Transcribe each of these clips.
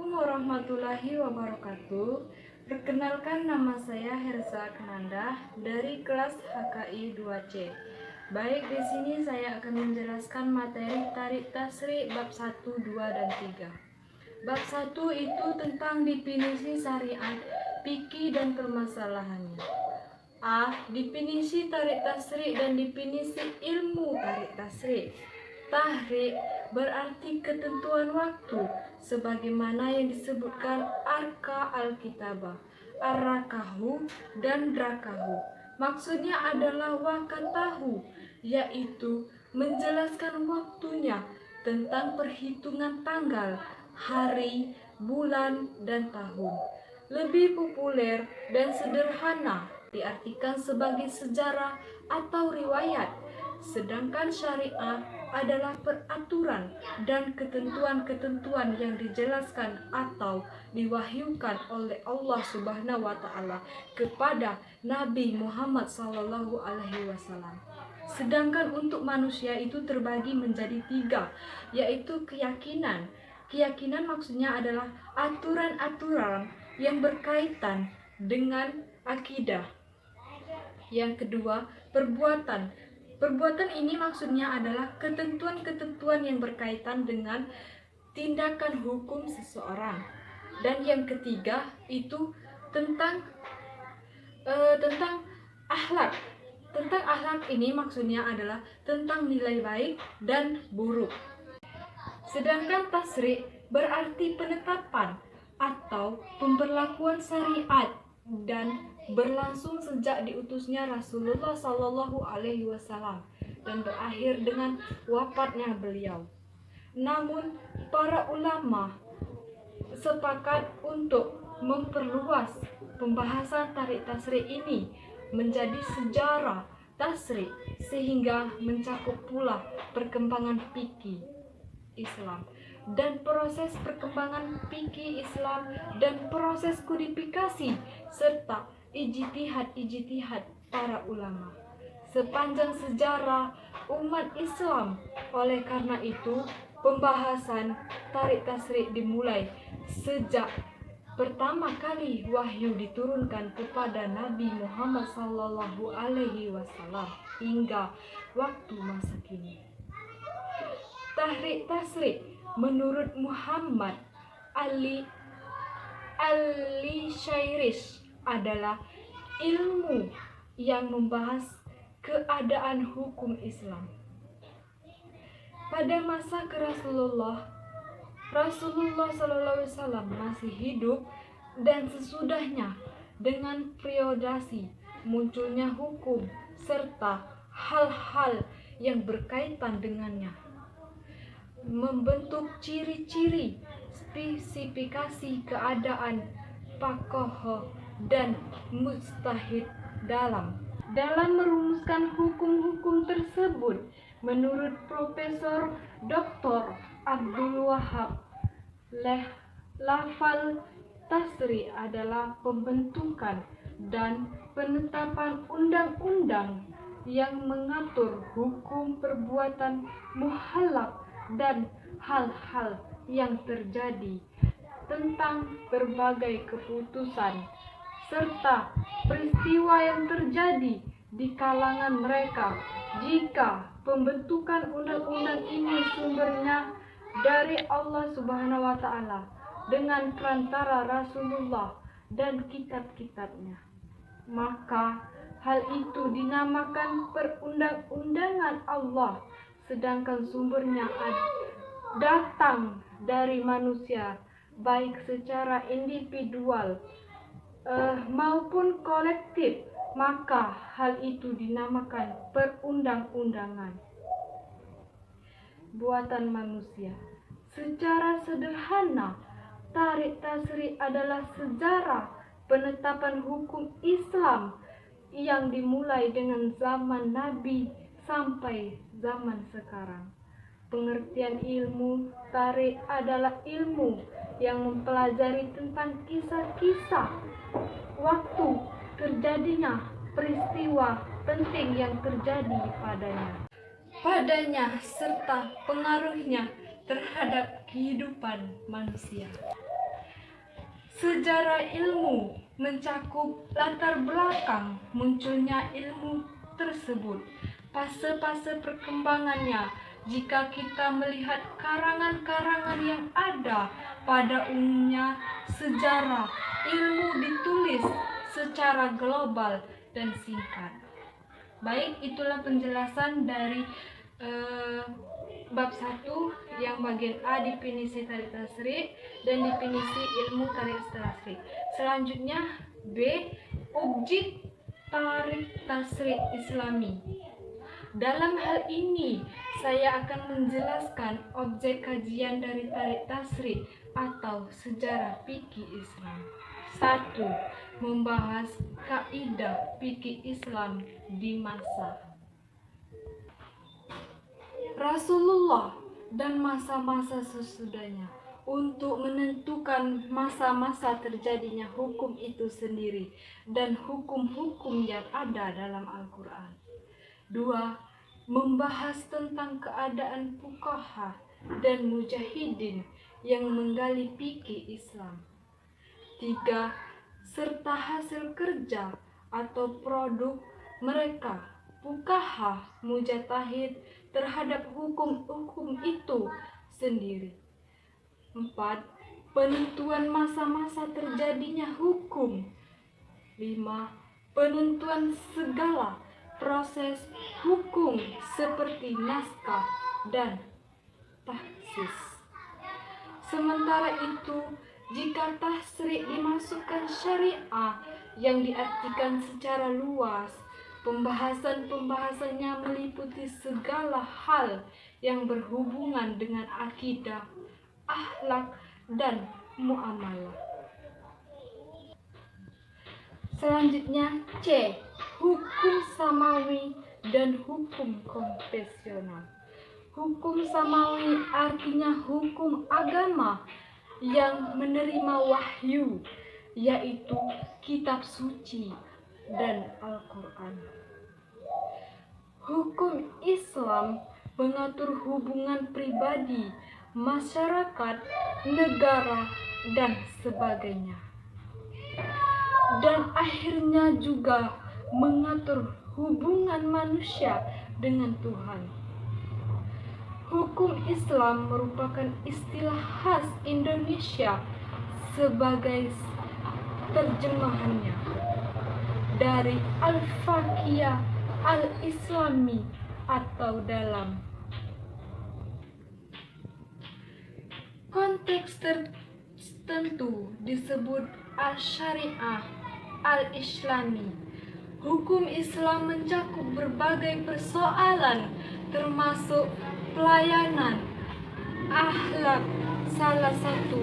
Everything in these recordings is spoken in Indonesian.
Assalamualaikum warahmatullahi wabarakatuh. Perkenalkan, nama saya Hersa Kenanda dari kelas HKI 2C. Baik, di sini saya akan menjelaskan materi tarik tasrik bab 1, 2, dan 3. Bab 1 itu tentang definisi syariat, fikih dan permasalahannya. A. Definisi tarik tasrik dan definisi ilmu tarik tasrik. Tahrik berarti ketentuan waktu, sebagaimana yang disebutkan arka al-kitabah, arrakahu, dan drakahu. Maksudnya adalah wakatahu, yaitu menjelaskan waktunya tentang perhitungan tanggal, hari, bulan, dan tahun. Lebih populer dan sederhana diartikan sebagai sejarah atau riwayat, sedangkan syariat adalah peraturan dan ketentuan-ketentuan yang dijelaskan atau diwahyukan oleh Allah Subhanahu wa Ta'ala kepada Nabi Muhammad SAW. Sedangkan untuk manusia itu terbagi menjadi 3, yaitu keyakinan. Keyakinan maksudnya adalah aturan-aturan yang berkaitan dengan akidah. Yang kedua, perbuatan. Perbuatan ini maksudnya adalah ketentuan-ketentuan yang berkaitan dengan tindakan hukum seseorang. Dan yang ketiga itu tentang akhlak. Tentang akhlak ini maksudnya adalah tentang nilai baik dan buruk. Sedangkan tasrik berarti penetapan atau pemberlakuan syariat dan berlangsung sejak diutusnya Rasulullah Shallallahu Alaihi Wasallam dan berakhir dengan wafatnya beliau. Namun para ulama sepakat untuk memperluas pembahasan tarik tasrik ini menjadi sejarah tasrik sehingga mencakup pula perkembangan fikih Islam dan proses perkembangan fikih Islam dan proses kodifikasi serta ijtihad para ulama sepanjang sejarah umat Islam. Oleh karena itu, pembahasan tarik tasrik dimulai sejak pertama kali wahyu diturunkan kepada Nabi Muhammad SAW hingga waktu masa kini. Tarik tasrik menurut Muhammad al-Shairish adalah ilmu yang membahas keadaan hukum Islam. Pada masa Rasulullah SAW masih hidup dan sesudahnya, dengan periodasi munculnya hukum serta hal-hal yang berkaitan dengannya, membentuk ciri-ciri, spesifikasi keadaan faqih dan mujtahid dalam merumuskan hukum-hukum tersebut. Menurut Profesor Dr. Abdul Wahab, lafal tasri adalah pembentukan dan penetapan undang-undang yang mengatur hukum perbuatan muhalaf dan hal-hal yang terjadi tentang berbagai keputusan serta peristiwa yang terjadi di kalangan mereka. Jika pembentukan undang-undang ini sumbernya dari Allah Subhanahu wa Ta'ala dengan perantara Rasulullah dan kitab-kitabnya, maka hal itu dinamakan perundang-undangan Allah. Sedangkan sumbernya datang dari manusia, baik secara individual maupun kolektif, maka hal itu dinamakan perundang-undangan buatan manusia. Secara sederhana, tarik tasrik adalah sejarah penetapan hukum Islam yang dimulai dengan zaman Nabi sampai zaman sekarang. Pengertian ilmu tarik adalah ilmu yang mempelajari tentang kisah-kisah waktu terjadinya peristiwa penting yang terjadi padanya serta pengaruhnya terhadap kehidupan manusia. Sejarah ilmu mencakup latar belakang munculnya ilmu tersebut, fase-fase perkembangannya. Jika kita melihat karangan-karangan yang ada, pada umumnya sejarah ilmu ditulis secara global dan singkat. Baik, itulah penjelasan dari bab 1 yang bagian A, definisi tarik tasrik dan definisi ilmu tarik tasrik. Selanjutnya B, objek tarik tasrik Islami. Dalam hal ini saya akan menjelaskan objek kajian dari tarik tasrik atau sejarah fikih Islam. 1. Membahas kaidah fikih Islam di masa Rasulullah dan masa-masa sesudahnya, untuk menentukan masa-masa terjadinya hukum itu sendiri dan hukum-hukum yang ada dalam Al-Quran. 2. Membahas tentang keadaan fuqaha dan mujahidin yang menggali fikih Islam. 3. Serta hasil kerja atau produk mereka, fuqaha mujtahid, terhadap hukum-hukum itu sendiri. 4. Penentuan masa-masa terjadinya hukum. 5. Penentuan segala proses hukum seperti naskah dan tahsis. Sementara itu, jika tasrik dimasukkan syariah yang diartikan secara luas, pembahasan-pembahasannya meliputi segala hal yang berhubungan dengan akidah, akhlak, dan muamalah. Selanjutnya C. Hukum samawi dan hukum konvensional. Hukum samawi artinya hukum agama yang menerima wahyu, yaitu kitab suci dan Al-Quran. Hukum Islam mengatur hubungan pribadi, masyarakat, negara, dan sebagainya. Dan akhirnya juga mengatur hubungan manusia dengan Tuhan. Hukum Islam merupakan istilah khas Indonesia sebagai terjemahannya dari Al-Faqih Al-Islami atau dalam konteks tertentu disebut Al-Syariah Al-Islami. Hukum Islam mencakup berbagai persoalan termasuk pelayanan, akhlak, salah satu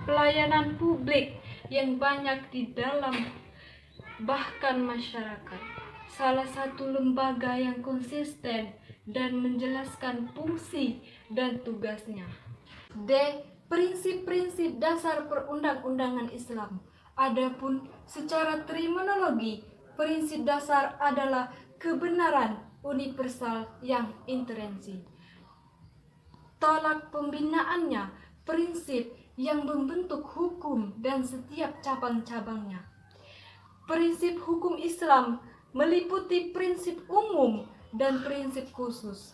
pelayanan publik yang banyak di dalam bahkan masyarakat. Salah satu lembaga yang konsisten dan menjelaskan fungsi dan tugasnya. D. Prinsip-prinsip dasar perundang-undangan Islam. Adapun secara terminologi, prinsip dasar adalah kebenaran universal yang interensi. Tolak pembinaannya, prinsip yang membentuk hukum dan setiap cabang-cabangnya. Prinsip hukum Islam meliputi prinsip umum dan prinsip khusus.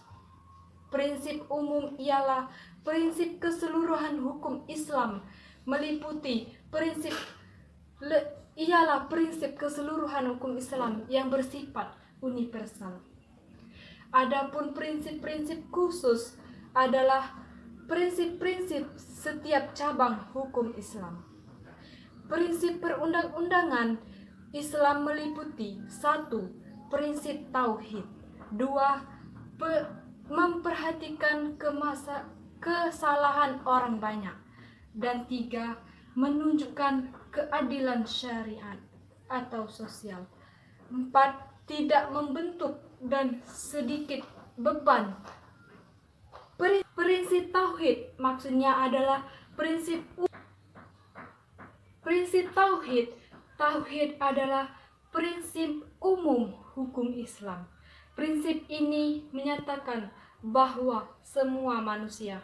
Prinsip umum ialah prinsip keseluruhan hukum Islam, meliputi prinsip keseluruhan hukum Islam yang bersifat universal. Adapun prinsip-prinsip khusus adalah prinsip-prinsip setiap cabang hukum Islam. Prinsip perundang-undangan Islam meliputi 1. Prinsip tauhid. 2. Memperhatikan kesalahan orang banyak. Dan 3. Menunjukkan keadilan syariat atau sosial. 4. Tidak membentuk dan sedikit beban. Prinsip tauhid maksudnya adalah prinsip tauhid. Tauhid adalah prinsip umum hukum Islam. Prinsip ini menyatakan bahwa semua manusia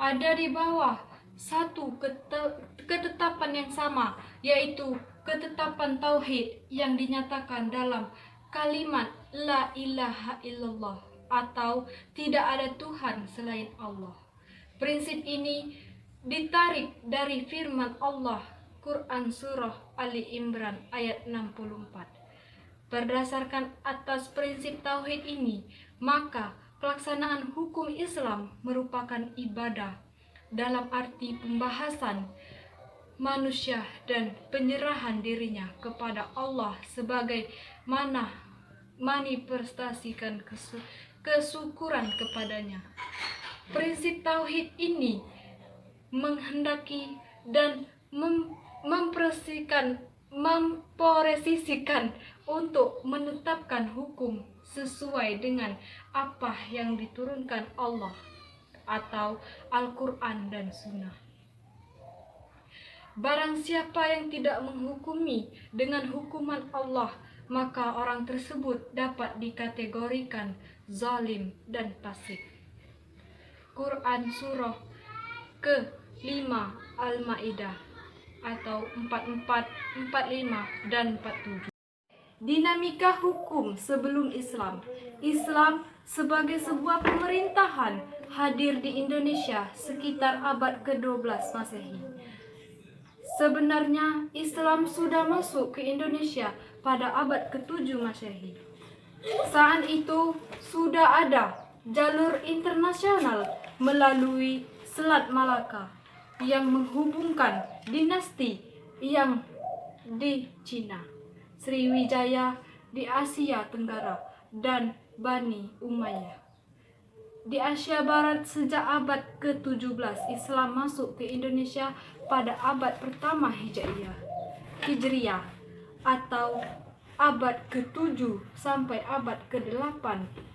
ada di bawah satu ketetapan yang sama, yaitu ketetapan tauhid yang dinyatakan dalam kalimat la ilaha illallah atau tidak ada Tuhan selain Allah. Prinsip ini ditarik dari firman Allah Quran Surah Ali Imran ayat 64. Berdasarkan atas prinsip tauhid ini, maka pelaksanaan hukum Islam merupakan ibadah dalam arti pembahasan manusia dan penyerahan dirinya kepada Allah sebagai manifestasikan kesyukuran kepadanya. Prinsip tauhid ini menghendaki dan memposisikan untuk menetapkan hukum sesuai dengan apa yang diturunkan Allah atau Al-Quran dan Sunnah. Barang siapa yang tidak menghukumi dengan hukuman Allah, maka orang tersebut dapat dikategorikan zalim dan fasik. Quran Surah ke-5 Al-Ma'idah atau 44, 45, dan 47. Dinamika hukum sebelum Islam. Islam sebagai sebuah pemerintahan hadir di Indonesia sekitar abad ke-12 Masehi. Sebenarnya Islam sudah masuk ke Indonesia pada abad ke-7 Masehi. Saat itu sudah ada jalur internasional melalui Selat Malaka yang menghubungkan dinasti yang di Cina, Sriwijaya di Asia Tenggara, dan Bani Umayyah di Asia Barat. Sejak abad ke-17, Islam masuk ke Indonesia pada abad pertama Hijriyah atau abad ke-7 sampai abad ke-8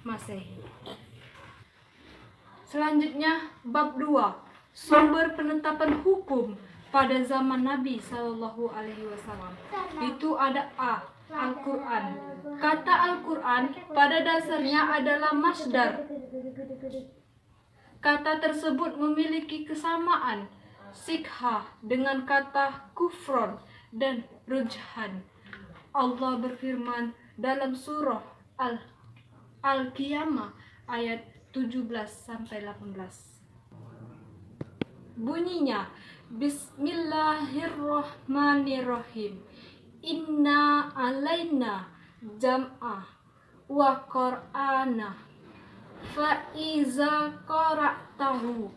Masehi. Selanjutnya, bab 2, sumber penetapan hukum pada zaman Nabi SAW. Itu ada A. Al-Quran. Kata Al-Quran pada dasarnya adalah masdar. Kata tersebut memiliki kesamaan sikha dengan kata kufron dan rujhan. Allah berfirman dalam surah Al-Qiyamah ayat 17-18. Bunyinya, Bismillahirrahmanirrahim. Inna alaina jam'ah wa qur'ana fa iza qara'tahu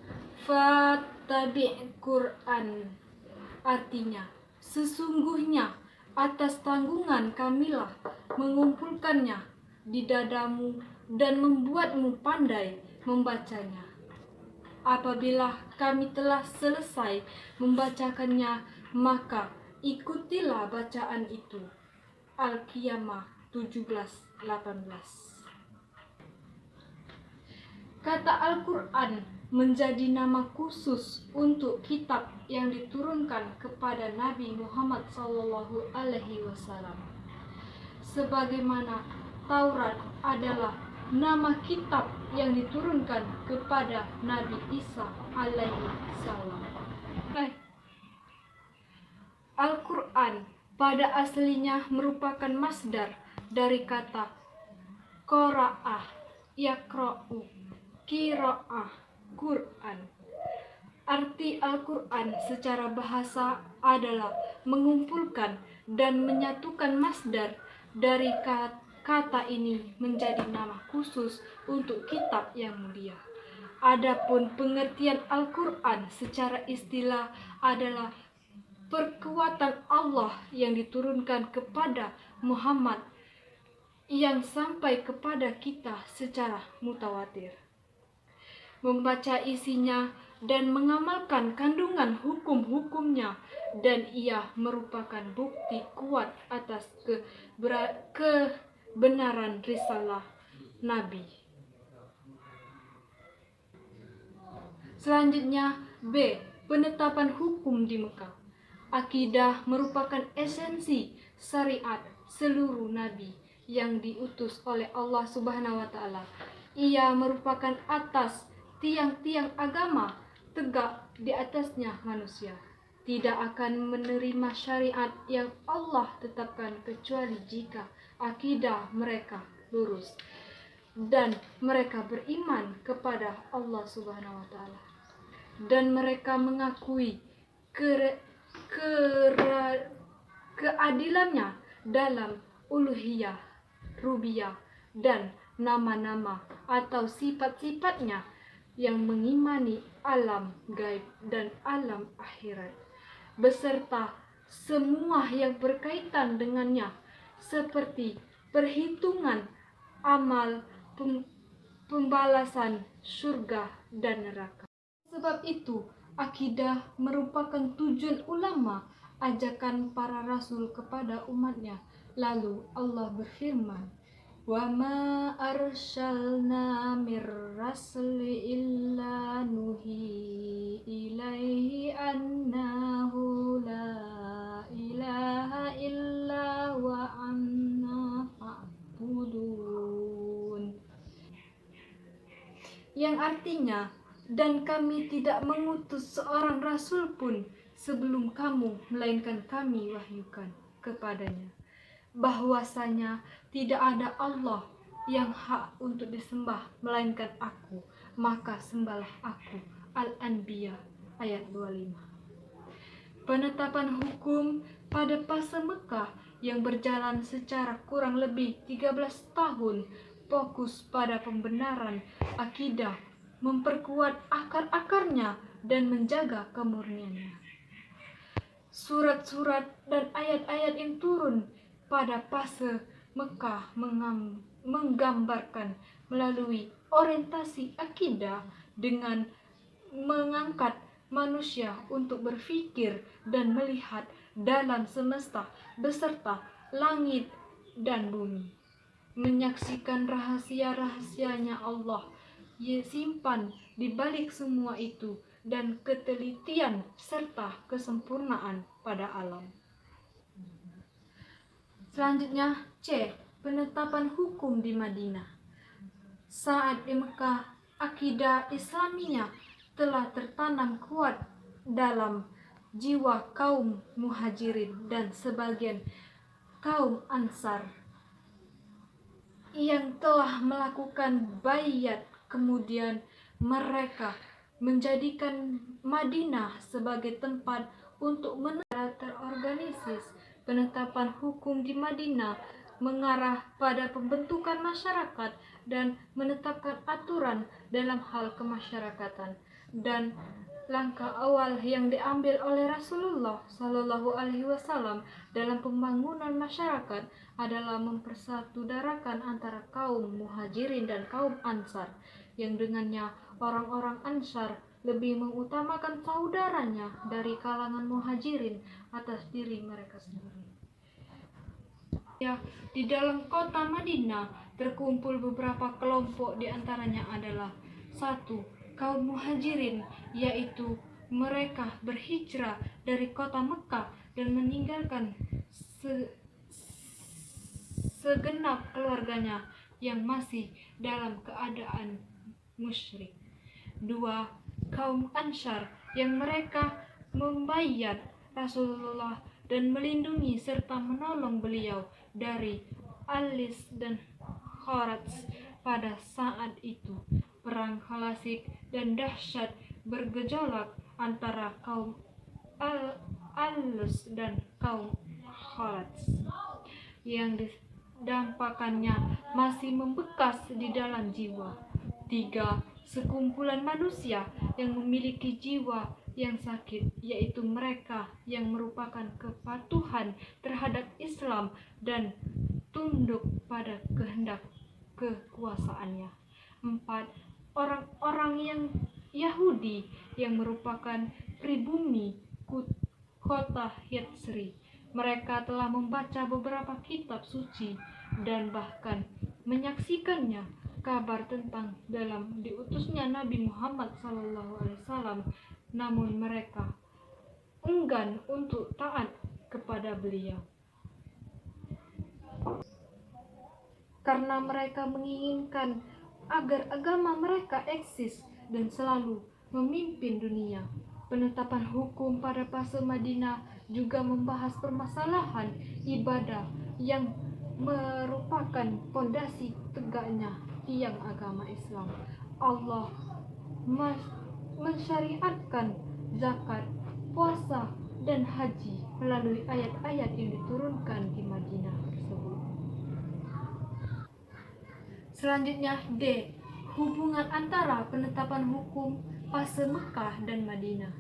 fattabi' Qur'an. Artinya, sesungguhnya atas tanggungan kamilah mengumpulkannya di dadamu dan membuatmu pandai membacanya. Apabila kami telah selesai membacakannya, maka ikutilah bacaan itu. Al-Qiyamah 17-18. Kata Al-Quran menjadi nama khusus untuk kitab yang diturunkan kepada Nabi Muhammad SAW. Sebagaimana Taurat adalah nama kitab yang diturunkan kepada Nabi Isa alaihi salam. Al-Quran pada aslinya merupakan masdar dari kata qara'ah, yaqra'u, qira'ah, Quran. Arti Al-Quran secara bahasa adalah mengumpulkan dan menyatukan masdar dari kata ini menjadi nama khusus untuk kitab yang mulia. Adapun pengertian Al-Quran secara istilah adalah perkuatan Allah yang diturunkan kepada Muhammad yang sampai kepada kita secara mutawatir. Membaca isinya dan mengamalkan kandungan hukum-hukumnya, dan ia merupakan bukti kuat atas kebenaran risalah Nabi. Selanjutnya, B. Penetapan hukum di Mekah. Akidah merupakan esensi syariat seluruh nabi yang diutus oleh Allah Subhanahu wa taala. Ia merupakan atas tiang-tiang agama tegak di atasnya manusia. Tidak akan menerima syariat yang Allah tetapkan kecuali jika akidah mereka lurus dan mereka beriman kepada Allah Subhanahu wa taala dan mereka mengakui keadilannya dalam uluhiyah, rububiyah dan nama-nama atau sifat-sifatnya yang mengimani alam gaib dan alam akhirat beserta semua yang berkaitan dengannya seperti perhitungan amal, pembalasan surga dan neraka. Sebab itu, akidah merupakan tujuan ulama ajakan para rasul kepada umatnya. Lalu Allah berfirman, "Wa ma arsalna mir rasuli illa nuhi ilaihi annahu la ilaha illa wa anna fa'budun." Yang artinya, dan kami tidak mengutus seorang rasul pun sebelum kamu, melainkan kami wahyukan kepadanya bahwasanya tidak ada Allah yang hak untuk disembah melainkan aku, maka sembahlah aku. Al-Anbiya ayat 25. Penetapan hukum pada fase Mekah yang berjalan secara kurang lebih 13 tahun fokus pada pembenaran akidah, memperkuat akar-akarnya dan menjaga kemurniannya. Surat-surat dan ayat-ayat yang turun pada fase Mekah menggambarkan melalui orientasi akidah dengan mengangkat manusia untuk berpikir dan melihat dalam semesta beserta langit dan bumi, menyaksikan rahasia-rahasianya Allah simpan di balik semua itu dan ketelitian serta kesempurnaan pada alam. Selanjutnya C. Penetapan hukum di Madinah. Saat di Mekah, akidah Islaminya telah tertanam kuat dalam jiwa kaum Muhajirin dan sebagian kaum Ansar yang telah melakukan baiat. Kemudian mereka menjadikan Madinah sebagai tempat untuk terorganisir. Penetapan hukum di Madinah mengarah pada pembentukan masyarakat dan menetapkan aturan dalam hal kemasyarakatan. Dan langkah awal yang diambil oleh Rasulullah Shallallahu Alaihi Wasallam dalam pembangunan masyarakat adalah mempersaudarakan antara kaum Muhajirin dan kaum Ansar, yang dengannya orang-orang Ansar lebih mengutamakan saudaranya dari kalangan Muhajirin atas diri mereka sendiri. Ya, di dalam kota Madinah terkumpul beberapa kelompok, di antaranya adalah 1. Kaum Muhajirin, yaitu mereka berhijrah dari kota Mekah dan meninggalkan segenap keluarganya yang masih dalam keadaan musyrik. 2. Kaum Ansar, yang mereka membayar Rasulullah dan melindungi serta menolong beliau dari Alis dan Kharaj pada saat itu. Perang Khalasik dan dahsyat bergejolak antara kaum Al-Alus dan kaum Kharaj yang dampakannya masih membekas di dalam jiwa. 3. Sekumpulan manusia yang memiliki jiwa yang sakit, yaitu mereka yang merupakan kepatuhan terhadap Islam dan tunduk pada kehendak kekuasaannya. 4. Orang-orang yang Yahudi yang merupakan pribumi kota Yatsri. Mereka telah membaca beberapa kitab suci dan bahkan menyaksikannya kabar tentang dalam diutusnya Nabi Muhammad SAW, namun mereka enggan untuk taat kepada beliau karena mereka menginginkan agar agama mereka eksis dan selalu memimpin dunia. penetapan hukum pada fase Madinah juga membahas permasalahan ibadah yang merupakan fondasi tegaknya tiang agama Islam. Allah mensyariatkan zakat, puasa, dan haji melalui ayat-ayat yang diturunkan di Madinah tersebut. Selanjutnya D. Hubungan antara penetapan hukum fase Mekah dan Madinah.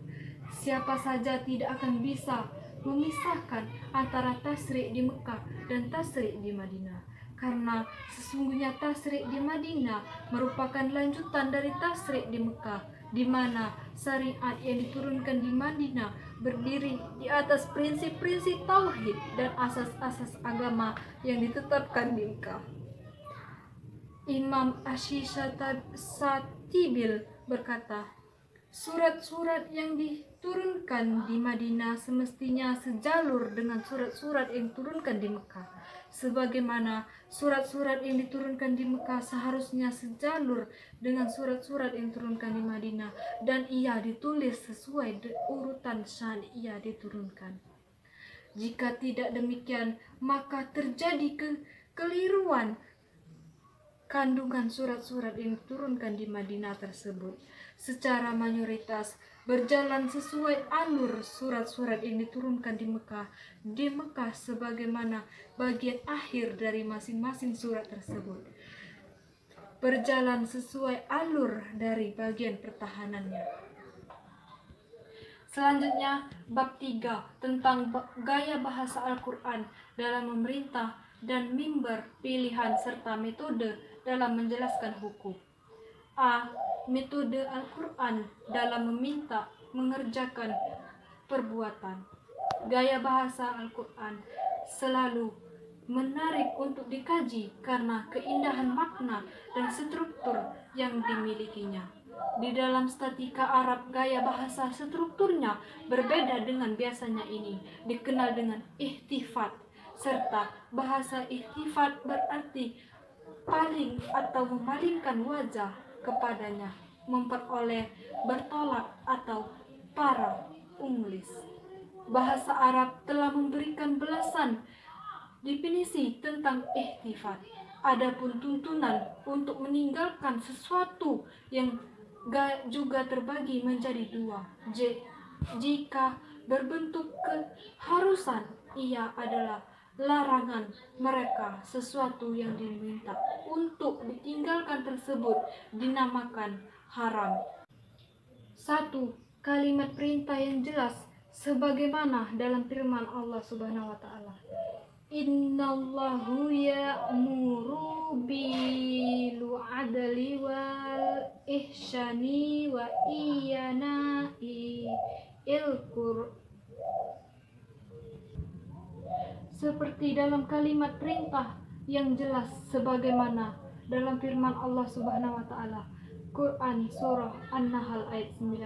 Siapa saja tidak akan bisa memisahkan antara tasyrik di Mekah dan tasyrik di Madinah, karena sesungguhnya tasyrik di Madinah merupakan lanjutan dari tasyrik di Mekah, di mana syariat yang diturunkan di Madinah berdiri di atas prinsip-prinsip tauhid dan asas-asas agama yang ditetapkan di Mekah. Imam Asy-Syatibil berkata, surat-surat yang diturunkan di Madinah semestinya sejalur dengan surat-surat yang diturunkan di Mekah, sebagaimana surat-surat yang diturunkan di Mekah seharusnya sejalur dengan surat-surat yang diturunkan di Madinah, dan ia ditulis sesuai urutan saat ia diturunkan. Jika tidak demikian, maka terjadi kekeliruan kandungan surat-surat yang diturunkan di Madinah tersebut. Secara mayoritas berjalan sesuai alur surat-surat yang diturunkan di Mekah sebagaimana bagian akhir dari masing-masing surat tersebut berjalan sesuai alur dari bagian pertahanannya. Selanjutnya bab 3 tentang gaya bahasa Al-Quran dalam memerintah dan mimbar pilihan serta metode dalam menjelaskan hukum. A. Metode Al-Quran dalam meminta mengerjakan perbuatan. Gaya bahasa Al-Quran selalu menarik untuk dikaji karena keindahan makna dan struktur yang dimilikinya. Di dalam statika Arab, gaya bahasa strukturnya berbeda dengan biasanya. Ini dikenal dengan ihtifat, serta bahasa ihtifat berarti paling atau memalingkan wajah kepadanya, memperoleh, bertolak atau para unglis. Bahasa Arab telah memberikan belasan definisi tentang ihtifat. Adapun tuntunan untuk meninggalkan sesuatu yang juga terbagi menjadi dua. Jika berbentuk keharusan, ia adalah larangan mereka sesuatu yang diminta untuk ditinggalkan tersebut dinamakan haram. 1. Kalimat perintah yang jelas sebagaimana dalam firman Allah Subhanahu wa taala. Innallahu ya'muru bil adli wal ihsani wa iyana il-qur. Seperti dalam kalimat perintah yang jelas sebagaimana dalam firman Allah Subhanahu wa taala, Quran surah An-Nahl ayat 90,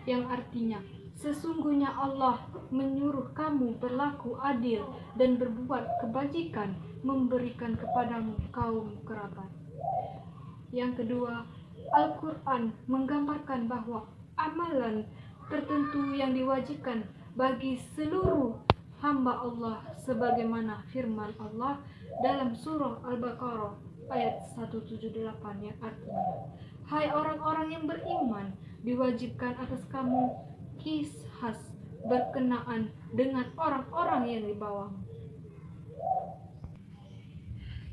yang artinya sesungguhnya Allah menyuruh kamu berlaku adil dan berbuat kebajikan, memberikan kepadamu kaum kerabat. Yang kedua, Al-Quran menggambarkan bahwa amalan tertentu yang diwajibkan bagi seluruh hamba Allah sebagaimana firman Allah dalam surah Al-Baqarah ayat 178 yang artinya, hai orang-orang yang beriman, diwajibkan atas kamu qisas berkenaan dengan orang-orang yang di bawahmu.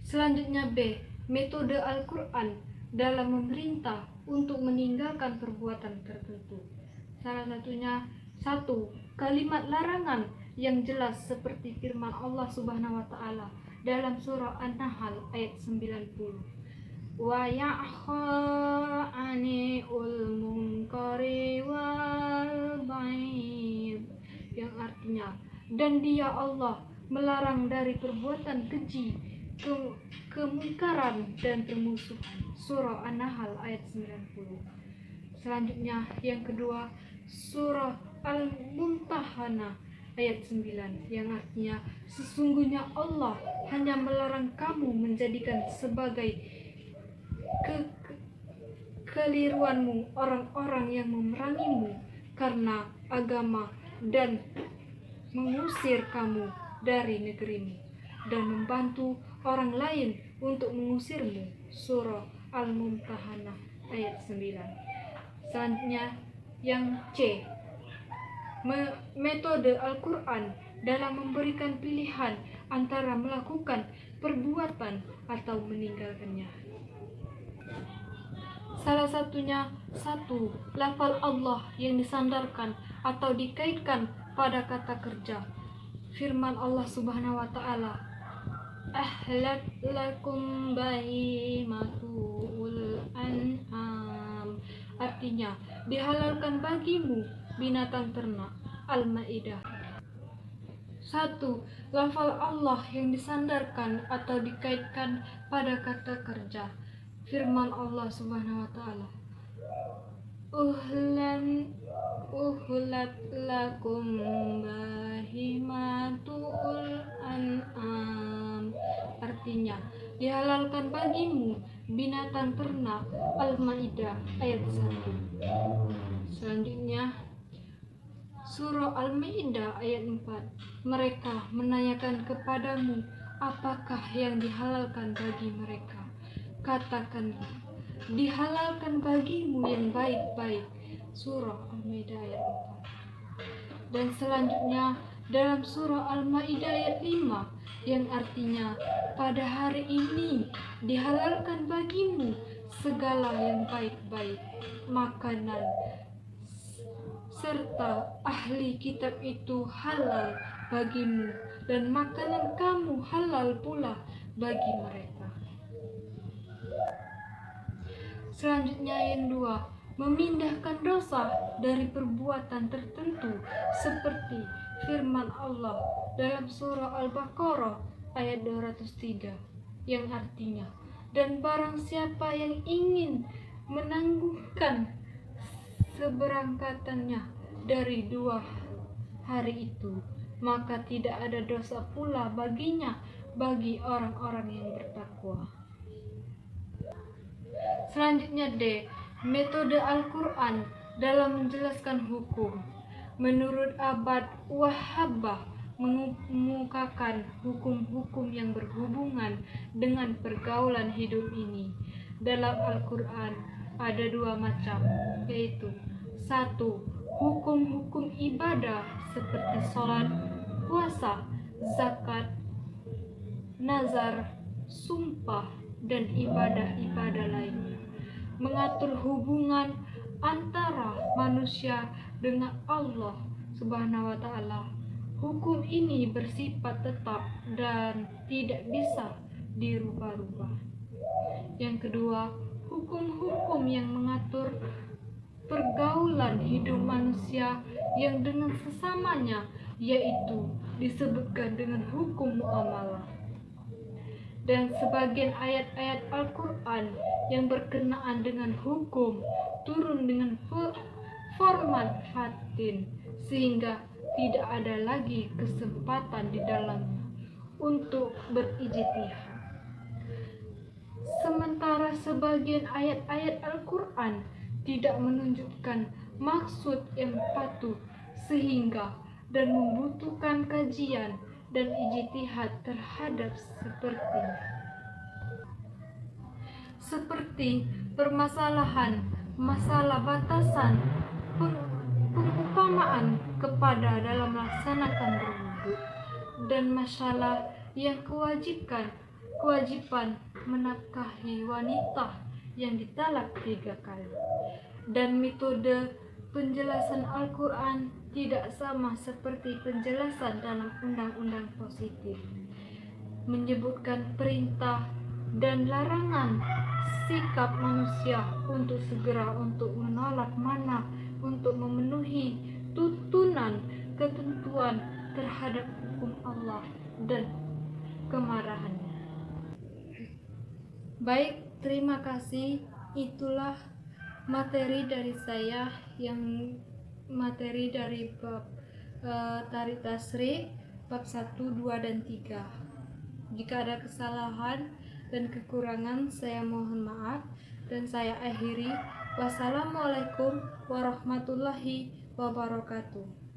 Selanjutnya B. Metode Al-Quran dalam memerintah untuk meninggalkan perbuatan tertentu. Salah satunya 1. Kalimat larangan yang jelas seperti firman Allah Subhanahu wa taala dalam surah An-Nahl ayat 90. Wa ya'khani munkari wal baid, yang artinya dan dia Allah melarang dari perbuatan keji, kemungkaran dan permusuhan. Surah An-Nahl ayat 90. Selanjutnya yang kedua, surah Al-Mumtahanah ayat 9 yang artinya sesungguhnya Allah hanya melarang kamu menjadikan sebagai kekeliruanmu orang-orang yang memerangimu karena agama dan mengusir kamu dari negerimu dan membantu orang lain untuk mengusirmu. Surah Al-Mumtahanah ayat 9. Selanjutnya yang C, metode Al-Quran dalam memberikan pilihan antara melakukan perbuatan atau meninggalkannya. Salah satunya, 1. Lafal Allah yang disandarkan atau dikaitkan pada kata kerja. Firman Allah Subhanahu wa taala, ahlat lakum bahimatul an'am, artinya dihalalkan bagimu binatang ternak. Al-Maidah. 1. Lafal Allah yang disandarkan atau dikaitkan pada kata kerja. Firman Allah Subhanahu wa taala, uhlat lakum bahimatul an'am, artinya dihalalkan bagimu binatang ternak. Al-Maidah ayat 1. Selanjutnya Surah Al-Maidah ayat 4. Mereka menanyakan kepadamu apakah yang dihalalkan bagi mereka. Katakanlah, dihalalkan bagimu yang baik-baik. Surah Al-Maidah ayat 4. Dan selanjutnya dalam Surah Al-Maidah ayat 5 yang artinya pada hari ini dihalalkan bagimu segala yang baik-baik, makanan serta ahli kitab itu halal bagimu, dan makanan kamu halal pula bagi mereka. Selanjutnya yang 2, memindahkan dosa dari perbuatan tertentu seperti firman Allah dalam surah Al-Baqarah ayat 203 yang artinya, dan barang siapa yang ingin menangguhkan seberangkatannya dari 2 hari itu, maka tidak ada dosa pula baginya bagi orang-orang yang bertakwa. Selanjutnya D, metode Al-Quran dalam menjelaskan hukum. Menurut Abad Wahhabah mengemukakan hukum-hukum yang berhubungan dengan pergaulan hidup ini. Dalam Al-Quran ada 2 macam, yaitu 1. Hukum-hukum ibadah seperti sholat, puasa, zakat, nazar, sumpah, dan ibadah-ibadah lainnya. Mengatur hubungan antara manusia dengan Allah Subhanahu wa taala. Hukum ini bersifat tetap dan tidak bisa dirubah-rubah. Yang kedua, hukum-hukum yang mengatur pergaulan hidup manusia yang dengan sesamanya, yaitu disebutkan dengan hukum muamalah. Dan sebagian ayat-ayat Al-Quran yang berkenaan dengan hukum turun dengan format fatin, sehingga tidak ada lagi kesempatan di dalamnya untuk berijtihad. Sementara sebagian ayat-ayat Al-Quran tidak menunjukkan maksud yang patuh, sehingga dan membutuhkan kajian dan ijtihad terhadap seperti permasalahan masalah batasan pengumpamaan kepada dalam melaksanakan berwudu, dan masalah yang kewajiban menafkahi wanita yang ditalak 3 kali. Dan metode penjelasan Al-Quran tidak sama seperti penjelasan dalam undang-undang positif, menyebutkan perintah dan larangan sikap manusia untuk segera untuk menolak mana untuk memenuhi tuntunan ketentuan terhadap hukum Allah dan kemarahannya. Baik, terima kasih. Itulah materi dari saya, yang materi dari bab Tarik Tasrih bab 1, 2, dan 3. Jika ada kesalahan dan kekurangan, saya mohon maaf, dan saya akhiri. Wassalamualaikum warahmatullahi wabarakatuh.